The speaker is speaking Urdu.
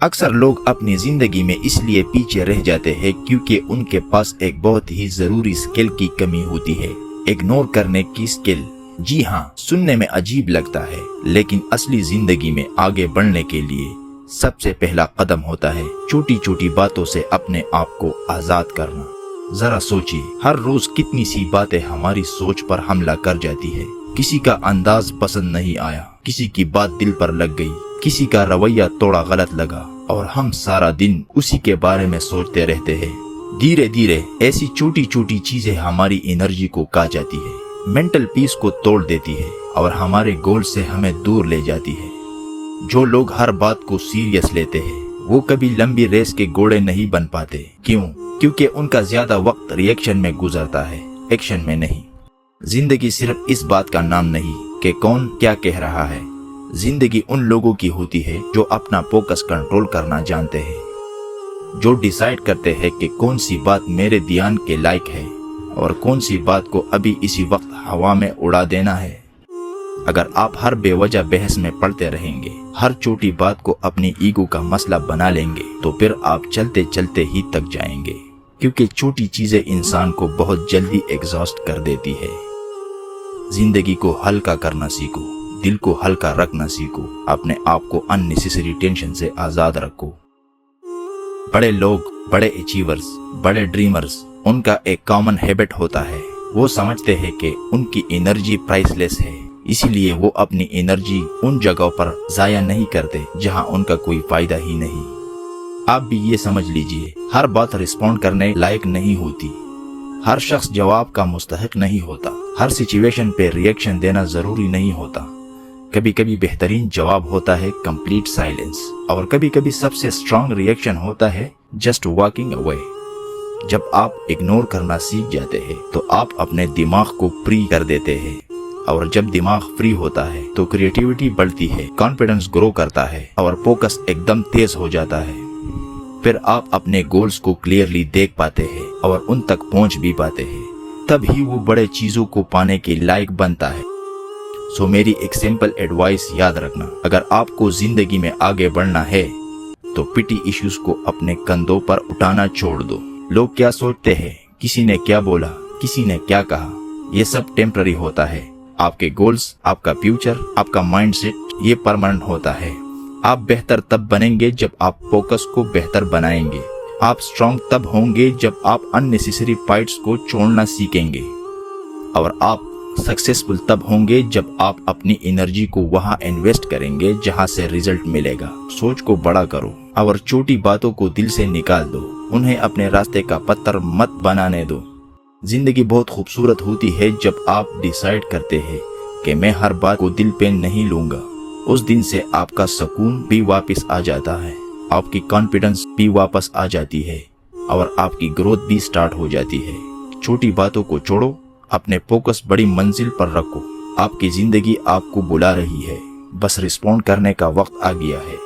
اکثر لوگ اپنی زندگی میں اس لیے پیچھے رہ جاتے ہیں کیونکہ ان کے پاس ایک بہت ہی ضروری سکل کی کمی ہوتی ہے، اگنور کرنے کی سکل۔ جی ہاں، سننے میں عجیب لگتا ہے، لیکن اصلی زندگی میں آگے بڑھنے کے لیے سب سے پہلا قدم ہوتا ہے چھوٹی چھوٹی باتوں سے اپنے آپ کو آزاد کرنا۔ ذرا سوچیے، ہر روز کتنی سی باتیں ہماری سوچ پر حملہ کر جاتی ہے۔ کسی کا انداز پسند نہیں آیا، کسی کی بات دل پر لگ گئی، کسی کا رویہ تھوڑا غلط لگا، اور ہم سارا دن اسی کے بارے میں سوچتے رہتے ہیں۔ دھیرے دھیرے ایسی چھوٹی چھوٹی چیزیں ہماری انرجی کو کھا جاتی ہے، مینٹل پیس کو توڑ دیتی ہے، اور ہمارے گول سے ہمیں دور لے جاتی ہے۔ جو لوگ ہر بات کو سیریس لیتے ہیں وہ کبھی لمبی ریس کے گھوڑے نہیں بن پاتے۔ کیوں؟ کیونکہ ان کا زیادہ وقت ری ایکشن میں گزرتا ہے، ایکشن میں نہیں۔ زندگی صرف اس بات کا نام نہیں کہ کون کیا کہہ رہا ہے، زندگی ان لوگوں کی ہوتی ہے جو اپنا فوکس کنٹرول کرنا جانتے ہیں، جو ڈیسائیڈ کرتے ہیں کہ کون سی بات میرے دھیان کے لائق ہے اور کون سی بات کو ابھی اسی وقت ہوا میں اڑا دینا ہے۔ اگر آپ ہر بے وجہ بحث میں پڑتے رہیں گے، ہر چھوٹی بات کو اپنی ایگو کا مسئلہ بنا لیں گے، تو پھر آپ چلتے چلتے ہی تک جائیں گے، کیونکہ چھوٹی چیزیں انسان کو بہت جلدی ایگزاسٹ کر دیتی ہے۔ زندگی کو ہلکا کرنا سیکھو، دل کو ہلکا رکھنا سیکھو، اپنے آپ کو ان نیسیسری ٹینشن سے آزاد رکھو۔ بڑے لوگ، بڑے اچیورز، بڑے ڈریمرز، ان کا ایک کامن ہیبٹ ہوتا ہے، وہ سمجھتے ہیں کہ ان کی انرجی پرائس لیس ہے، اسی لیے وہ اپنی انرجی ان جگہوں پر ضائع نہیں کرتے جہاں ان کا کوئی فائدہ ہی نہیں۔ آپ بھی یہ سمجھ لیجئے، ہر بات رسپونڈ کرنے لائق نہیں ہوتی، ہر شخص جواب کا مستحق نہیں ہوتا، ہر سچویشن پہ ری ایکشن دینا ضروری نہیں ہوتا۔ کبھی کبھی بہترین جواب ہوتا ہے کمپلیٹ سائلنس، اور کبھی کبھی سب سے اسٹرانگ ری ایکشن ہوتا ہے جسٹ واکنگ اوے۔ جب آپ اگنور کرنا سیکھ جاتے ہیں تو آپ اپنے دماغ کو فری کر دیتے ہیں، اور جب دماغ فری ہوتا ہے تو کریٹیوٹی بڑھتی ہے، کانفیڈنس گرو کرتا ہے، اور فوکس ایک دم تیز ہو جاتا ہے۔ پھر آپ اپنے گولز کو کلیئرلی دیکھ پاتے ہیں اور ان تک پہنچ بھی پاتے ہیں، تب ہی وہ بڑے چیزوں کو پانے کے لائق بنتا ہے۔ سو میری ایک سمپل ایڈوائس یاد رکھنا، اگر آپ کو زندگی میں آگے بڑھنا ہے تو پٹی ایشوز کو اپنے کندھوں پر اٹھانا چھوڑ دو۔ لوگ کیا سوچتے ہیں، کسی نے کیا بولا، کسی نے کیا کہا، یہ سب ٹیمپرری ہوتا ہے۔ آپ کے گولز، آپ کا فیوچر، آپ کا مائنڈ سیٹ، یہ پرماننٹ ہوتا ہے۔ آپ بہتر تب بنیں گے جب آپ فوکس کو بہتر بنائیں گے، آپ اسٹرانگ تب ہوں گے جب آپ ان نیسیسری فائٹس کو چھوڑنا سیکھیں گے، اور آپ سکسیسفل تب ہوں گے جب آپ اپنی انرجی کو وہاں انویسٹ کریں گے جہاں سے ریزلٹ ملے گا۔ سوچ کو بڑا کرو اور چھوٹی باتوں کو دل سے نکال دو، انہیں اپنے راستے کا پتھر مت بنانے دو۔ زندگی بہت خوبصورت ہوتی ہے جب آپ ڈیسائیڈ کرتے ہیں کہ میں ہر بات کو دل پہ نہیں لوں گا۔ اس دن سے آپ کا سکون بھی واپس آ جاتا ہے، آپ کی کانفیڈنس بھی واپس آ جاتی ہے، اور آپ کی گروتھ بھی سٹارٹ ہو جاتی ہے۔ چھوٹی باتوں کو چھوڑو، اپنے فوکس بڑی منزل پر رکھو۔ آپ کی زندگی آپ کو بلا رہی ہے، بس رسپونڈ کرنے کا وقت آ گیا ہے۔